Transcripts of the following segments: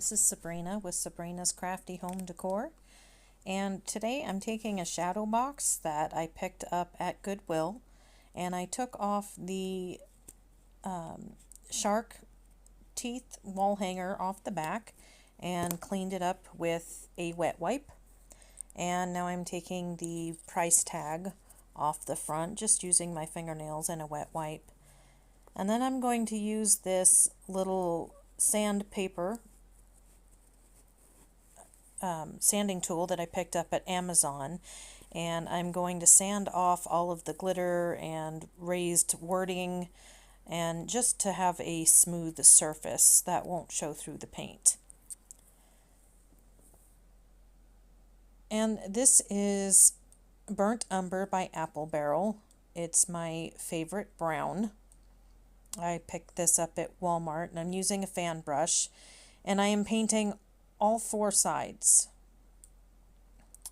this is Sabrina with Sabrina's Crafty Home Decor, and today I'm taking a shadow box that I picked up at Goodwill, and I took off the shark teeth wall hanger off the back and cleaned it up with a wet wipe. And now I'm taking the price tag off the front, just using my fingernails and a wet wipe. And then I'm going to use this little sandpaper sanding tool that I picked up at Amazon, and I'm going to sand off all of the glitter and raised wording, and just to have a smooth surface that won't show through the paint. And this is Burnt Umber by Apple Barrel. It's my favorite brown. I picked this up at Walmart, and I'm using a fan brush, and I am painting all four sides,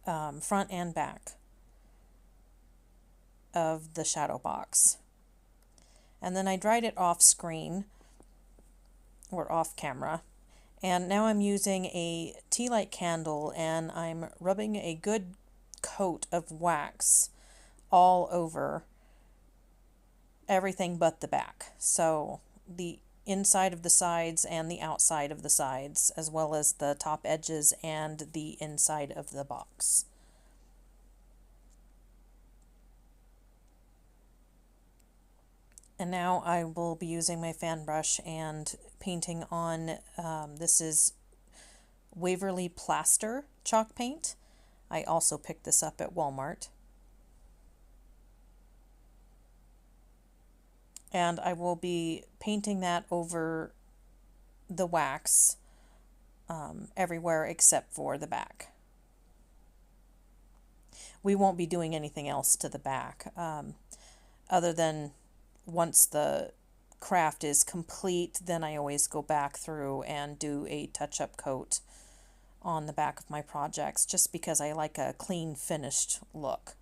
front and back of the shadow box. And then I dried it off screen or off camera, and now I'm using a tea light candle and I'm rubbing a good coat of wax all over everything but the back. So the inside of the sides and the outside of the sides, as well as the top edges and the inside of the box. And now I will be using my fan brush and painting on, this is Waverly Plaster chalk paint. I also picked this up at Walmart. And I will be painting that over the wax everywhere except for the back. We won't be doing anything else to the back other than once the craft is complete, then I always go back through and do a touch-up coat on the back of my projects, just because I like a clean finished look.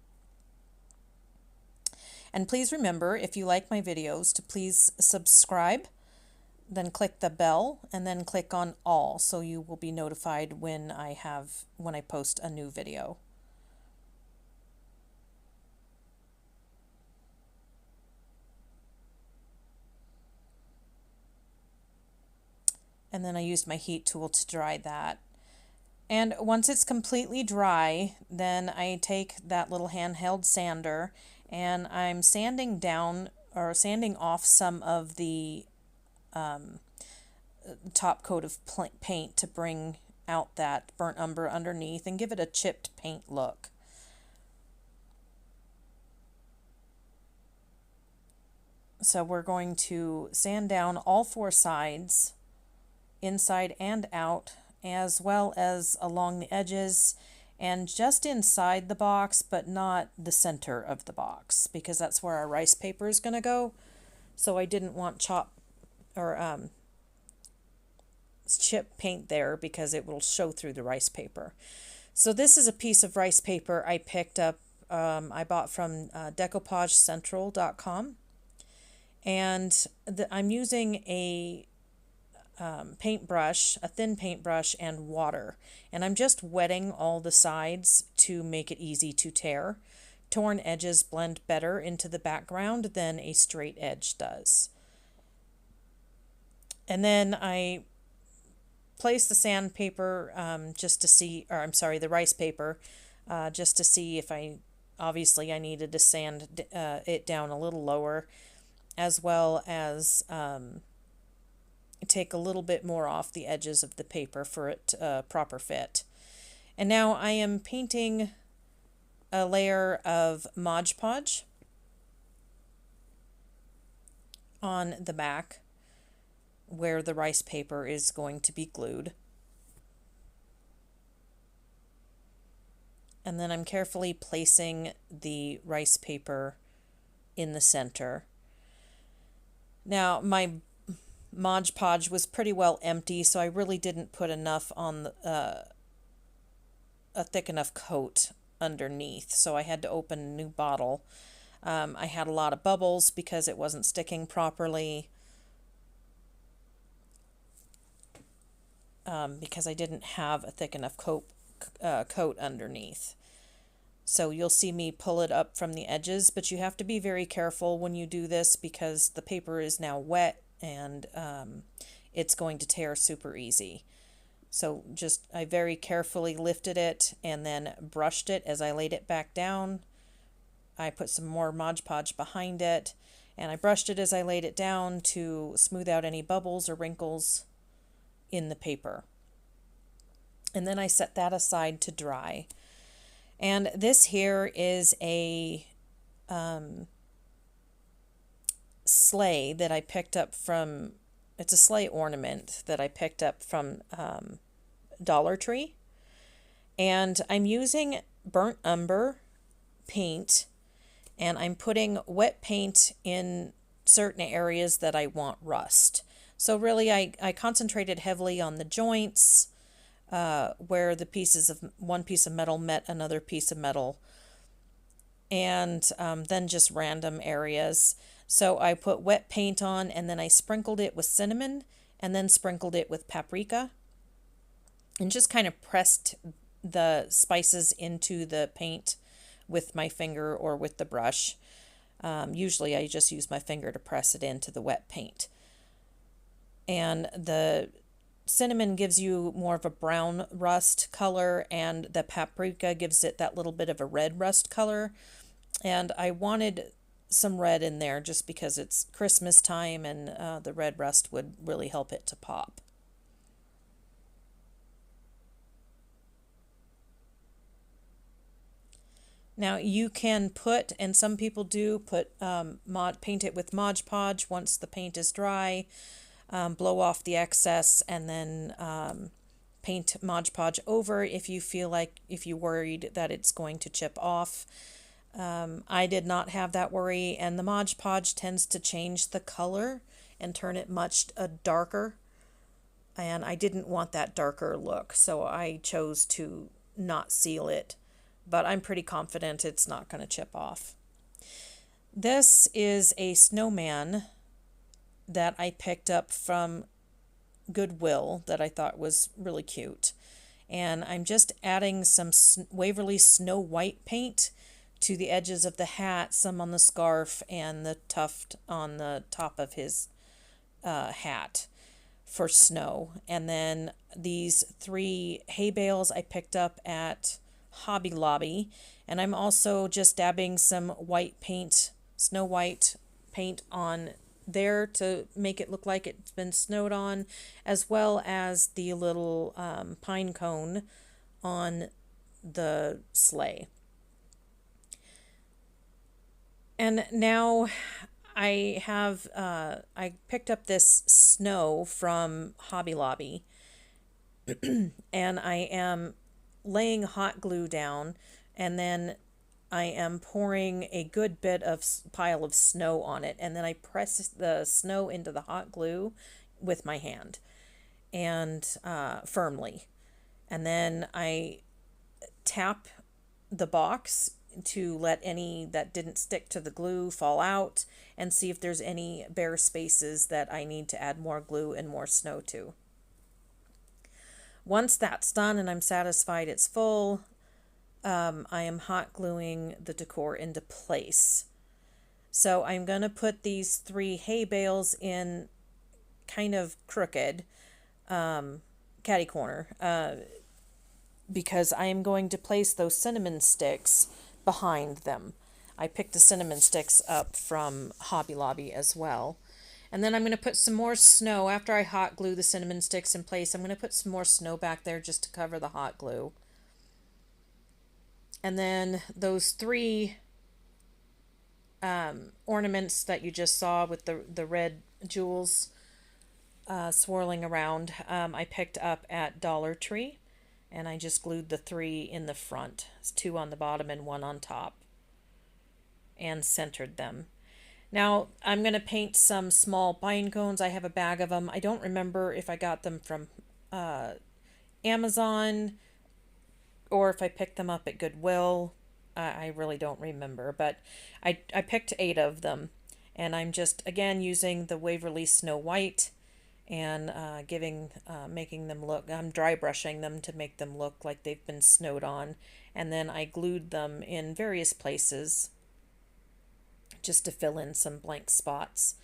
And please remember, if you like my videos, to please subscribe, then click the bell, and then click on all, so you will be notified when I post a new video. And then I used my heat tool to dry that. And once it's completely dry, then I take that little handheld sander and I'm sanding down or sanding off some of the top coat of paint to bring out that burnt umber underneath and give it a chipped paint look. So we're going to sand down all four sides, inside and out, as well as along the edges and just inside the box, but not the center of the box, because that's where our rice paper is going to go. So I didn't want chip paint there because it will show through the rice paper. So this is a piece of rice paper I picked up, I bought from decoupagecentral.com, and I'm using a paintbrush, a thin paintbrush, and water, and I'm just wetting all the sides to make it easy to tear. Torn edges blend better into the background than a straight edge does. And then I place the sandpaper just to see, or I'm sorry, the rice paper, just to see if obviously I needed to sand it down a little lower, as well as take a little bit more off the edges of the paper for it proper fit. And now I am painting a layer of Mod Podge on the back where the rice paper is going to be glued. And then I'm carefully placing the rice paper in the center. Now my Mod Podge was pretty well empty, so I really didn't put enough on a thick enough coat underneath, so I had to open a new bottle. I had a lot of bubbles because it wasn't sticking properly. because I didn't have a thick enough coat underneath. So you'll see me pull it up from the edges, but you have to be very careful when you do this because the paper is now wet and it's going to tear super easy. So I very carefully lifted it and then brushed it as I laid it back down. I put some more Mod Podge behind it and I brushed it as I laid it down to smooth out any bubbles or wrinkles in the paper. And then I set that aside to dry. And this here is a sleigh that I picked up from, it's a sleigh ornament that I picked up from Dollar Tree. And I'm using burnt umber paint, and I'm putting wet paint in certain areas that I want rust. So really I concentrated heavily on the joints, where one piece of metal met another piece of metal, and then just random areas. So I put wet paint on and then I sprinkled it with cinnamon and then sprinkled it with paprika and just kind of pressed the spices into the paint with my finger or with the brush. Usually I just use my finger to press it into the wet paint. And the cinnamon gives you more of a brown rust color, and the paprika gives it that little bit of a red rust color. And I wanted some red in there just because it's Christmas time, and the red rust would really help it to pop. Now you can put, and some people do, paint it with Mod Podge once the paint is dry. Blow off the excess and then paint Mod Podge over if you're worried that it's going to chip off. I did not have that worry, and the Mod Podge tends to change the color and turn it much darker, and I didn't want that darker look, so I chose to not seal it, but I'm pretty confident it's not going to chip off. This is a snowman that I picked up from Goodwill that I thought was really cute. And I'm just adding some Waverly Snow White paint to the edges of the hat, some on the scarf, and the tuft on the top of his hat for snow. And then these 3 hay bales I picked up at Hobby Lobby. And I'm also just dabbing some white paint, Snow White paint on there to make it look like it's been snowed on, as well as the little pine cone on the sleigh. And now I picked up this snow from Hobby Lobby and I am laying hot glue down, and then I am pouring a good bit of pile of snow on it, and then I press the snow into the hot glue with my hand and firmly. And then I tap the box to let any that didn't stick to the glue fall out and see if there's any bare spaces that I need to add more glue and more snow to. Once that's done and I'm satisfied it's full, I am hot gluing the decor into place. So I'm going to put these 3 hay bales in kind of crooked, catty corner, because I am going to place those cinnamon sticks behind them. I picked the cinnamon sticks up from Hobby Lobby as well. And then I'm going to put some more snow. After I hot glue the cinnamon sticks in place, I'm going to put some more snow back there just to cover the hot glue. And then those 3 ornaments that you just saw with the red jewels swirling around, I picked up at Dollar Tree. And I just glued the 3 in the front. It's 2 on the bottom and 1 on top. And centered them. Now I'm going to paint some small pine cones. I have a bag of them. I don't remember if I got them from Amazon or if I picked them up at Goodwill. I really don't remember, but I picked 8 of them, and I'm just again using the Waverly Snow White and making them look, I'm dry brushing them to make them look like they've been snowed on. And then I glued them in various places just to fill in some blank spots.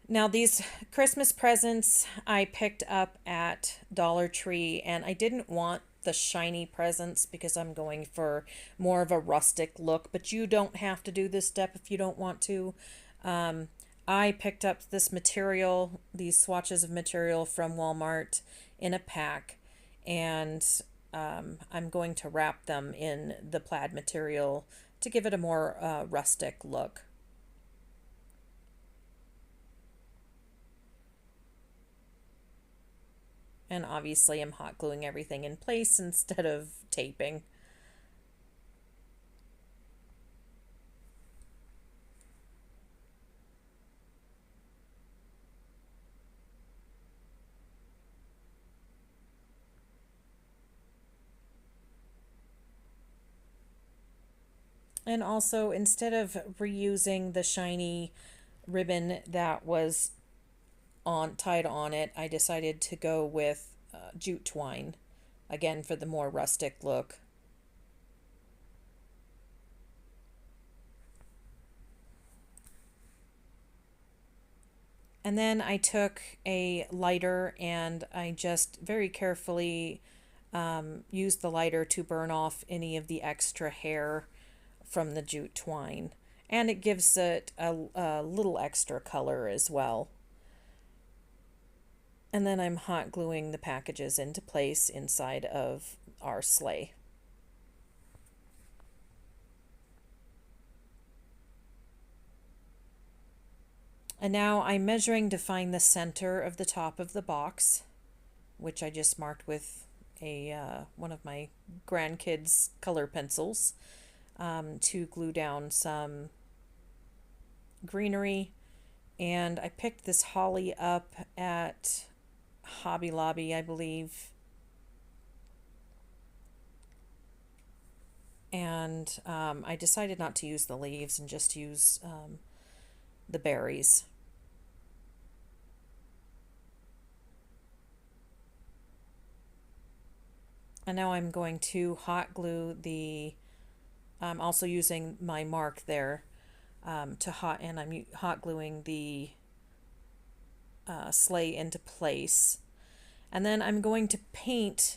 Now, these Christmas presents I picked up at Dollar Tree, and I didn't want the shiny presents because I'm going for more of a rustic look, but you don't have to do this step if you don't want to. Um, I picked up this material, these swatches of material from Walmart in a pack, and I'm going to wrap them in the plaid material to give it a more rustic look. And obviously I'm hot gluing everything in place instead of taping. And also, instead of reusing the shiny ribbon that was on tied on it, I decided to go with jute twine, again for the more rustic look. And then I took a lighter and I just very carefully used the lighter to burn off any of the extra hair from the jute twine. And it gives it a little extra color as well. And then I'm hot gluing the packages into place inside of our sleigh. And now I'm measuring to find the center of the top of the box, which I just marked with a one of my grandkids' color pencils, to glue down some greenery. And I picked this holly up at Hobby Lobby, I believe. And I decided not to use the leaves and just use the berries. And now I'm going to hot glue I'm also using my mark there and I'm hot gluing the sleigh into place. And then I'm going to paint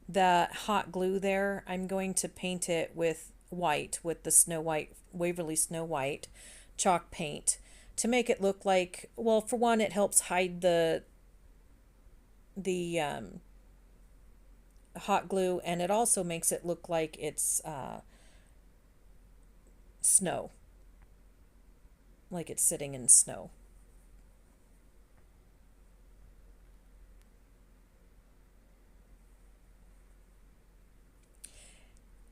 the hot glue there. I'm going to paint it with white, with the Snow White, Waverly Snow White chalk paint to make it look like, well, for one, it helps hide the hot glue, and it also makes it look like it's snow, like it's sitting in snow.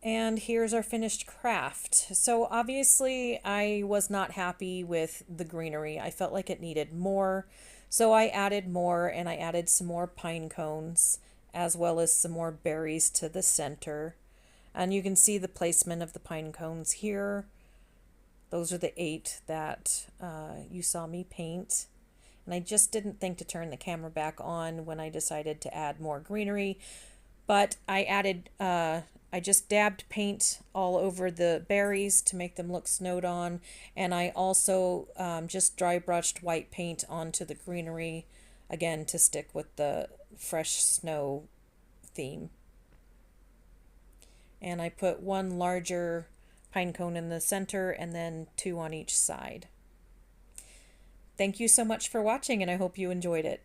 And here's our finished craft. So obviously I was not happy with the greenery. I felt like it needed more. So I added more, and I added some more pine cones as well as some more berries to the center. And you can see the placement of the pine cones here. Those are the 8 that you saw me paint. And I just didn't think to turn the camera back on when I decided to add more greenery. But I just dabbed paint all over the berries to make them look snowed on. And I also just dry brushed white paint onto the greenery, again, to stick with the fresh snow theme. And I put one larger pine cone in the center and then 2 on each side. Thank you so much for watching, and I hope you enjoyed it.